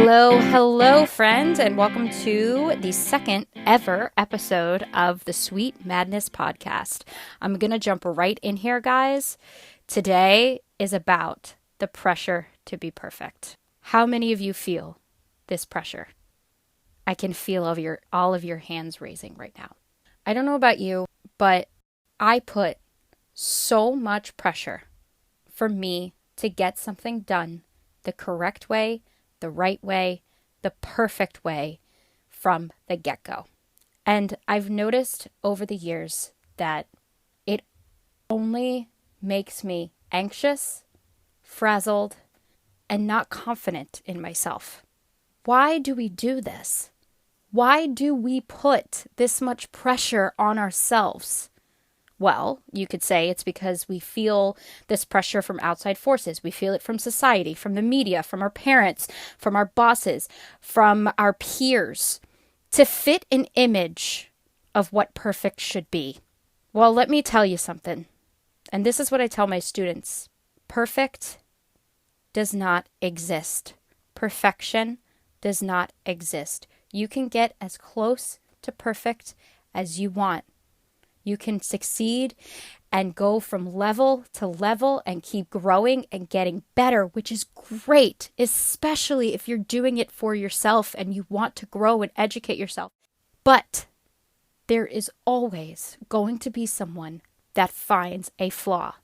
Hello, friends, and welcome to the second ever episode of the Sweet Madness podcast. I'm going to jump right in here, guys. Today is about the pressure to be perfect. How many of you feel this pressure? I can feel all of your hands raising right now. I don't know about you, but I put so much pressure for me to get something done the correct way, the right way, the perfect way from the get-go. And I've noticed over the years that it only makes me anxious, frazzled, and not confident in myself. Why do we do this? Why do we put this much pressure on ourselves? Well, you could say it's because we feel this pressure from outside forces. We feel it from society, from the media, from our parents, from our bosses, from our peers, to fit an image of what perfect should be. Well, let me tell you something. And this is what I tell my students. Perfect does not exist. Perfection does not exist. You can get as close to perfect as you want. You can succeed and go from level to level and keep growing and getting better, which is great, especially if you're doing it for yourself and you want to grow and educate yourself. But there is always going to be someone that finds a flaw.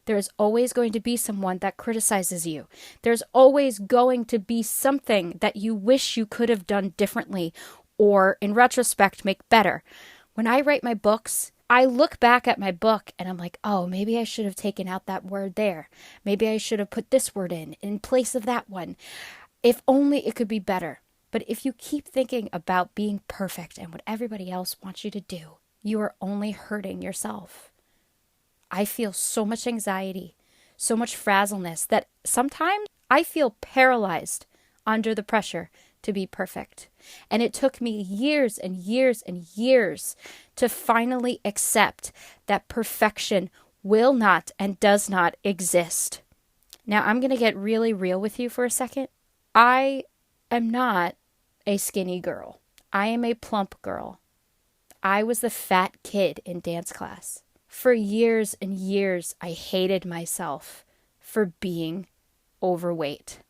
There is always going to be someone that criticizes you. There's always going to be something that you wish you could have done differently or, in retrospect, make better. When I write my books, I look back at my book and I'm like, oh, maybe I should have taken out that word there. Maybe I should have put this word in place of that one. If only it could be better. But if you keep thinking about being perfect and what everybody else wants you to do, you are only hurting yourself. I feel so much anxiety, so much frazzleness that sometimes I feel paralyzed under the pressure to be perfect. And it took me years and years and years to finally accept that perfection will not and does not exist. Now, I'm going to get really real with you for a second. I am not a skinny girl. I am a plump girl. I was the fat kid in dance class. For years and years, I hated myself for being overweight.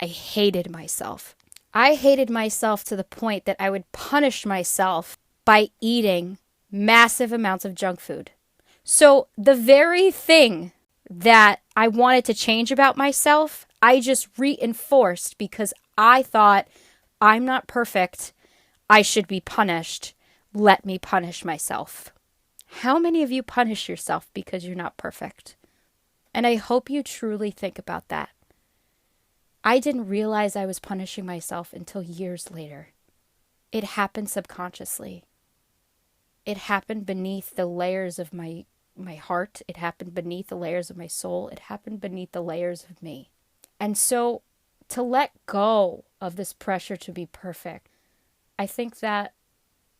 I hated myself. I hated myself to the point that I would punish myself by eating massive amounts of junk food. So the very thing that I wanted to change about myself, I just reinforced because I thought, I'm not perfect. I should be punished. Let me punish myself. How many of you punish yourself because you're not perfect? And I hope you truly think about that. I didn't realize I was punishing myself until years later. It happened subconsciously. It happened beneath the layers of my heart. It happened beneath the layers of my soul. It happened beneath the layers of me. And so to let go of this pressure to be perfect, I think that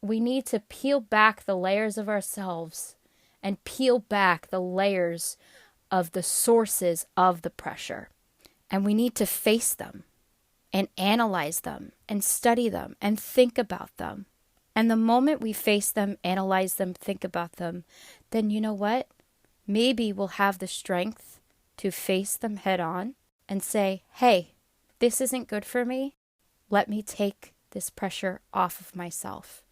we need to peel back the layers of ourselves and peel back the layers of the sources of the pressure. And we need to face them and analyze them and study them and think about them. And the moment we face them, analyze them, think about them, then you know what? Maybe we'll have the strength to face them head on and say, hey, this isn't good for me. Let me take this pressure off of myself.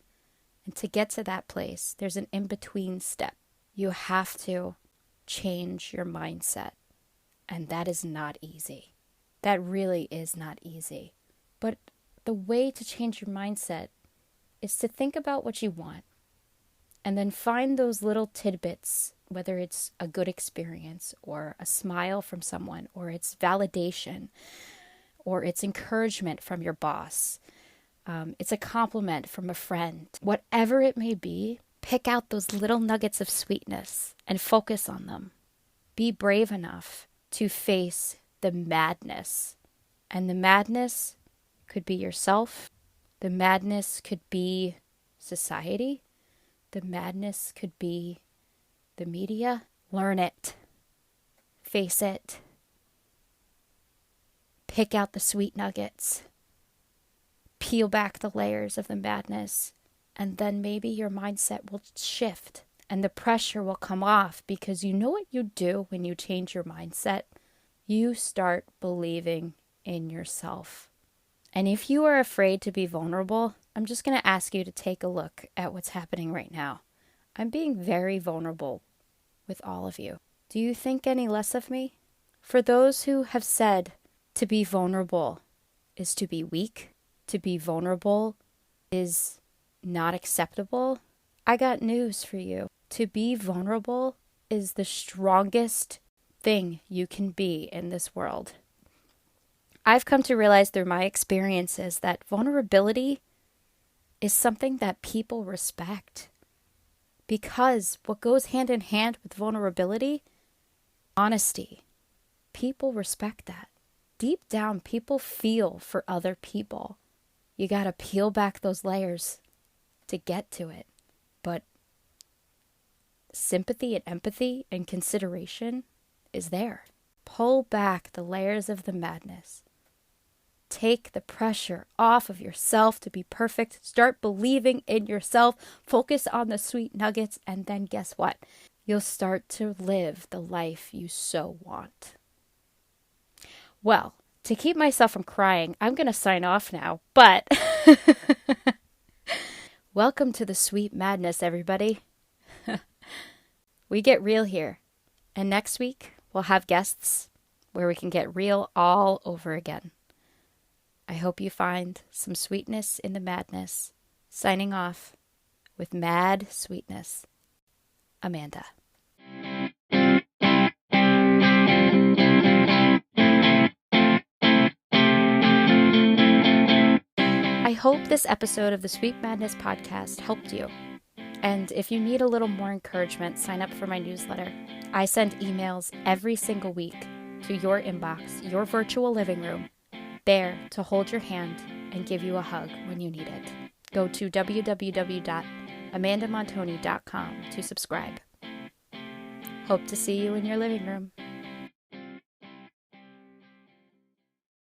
And to get to that place, there's an in-between step. You have to change your mindset. And that is not easy. That really is not easy. But the way to change your mindset is to think about what you want. And then find those little tidbits, whether it's a good experience or a smile from someone, or it's validation, or it's encouragement from your boss. It's a compliment from a friend. Whatever it may be, pick out those little nuggets of sweetness and focus on them. Be brave enough to face the madness. And the madness could be yourself. The madness could be society. The madness could be the media. Learn it. Face it. Pick out the sweet nuggets. peel back the layers of the madness, and then maybe your mindset will shift and the pressure will come off, because you know what you do when you change your mindset? You start believing in yourself. And if you are afraid to be vulnerable, I'm just going to ask you to take a look at what's happening right now. I'm being very vulnerable with all of you. Do you think any less of me? For those who have said to be vulnerable is to be weak, to be vulnerable is not acceptable, I got news for you. To be vulnerable is the strongest thing you can be in this world. I've come to realize through my experiences that vulnerability is something that people respect. Because what goes hand in hand with vulnerability? Honesty. People respect that. Deep down, people feel for other people. You gotta peel back those layers to get to it. But sympathy and empathy and consideration is there. Pull back the layers of the madness. Take the pressure off of yourself to be perfect. Start believing in yourself. Focus on the sweet nuggets. And then guess what? You'll start to live the life you so want. Well, to keep myself from crying, I'm going to sign off now. But welcome to the sweet madness, everybody. We get real here. And next week, we'll have guests where we can get real all over again. I hope you find some sweetness in the madness. Signing off with mad sweetness, Amanda. I hope this episode of the Sweet Madness podcast helped you. And if you need a little more encouragement, sign up for my newsletter. I send emails every single week to your inbox, your virtual living room, there to hold your hand and give you a hug when you need it. Go to www.amandamontoni.com to subscribe. Hope to see you in your living room.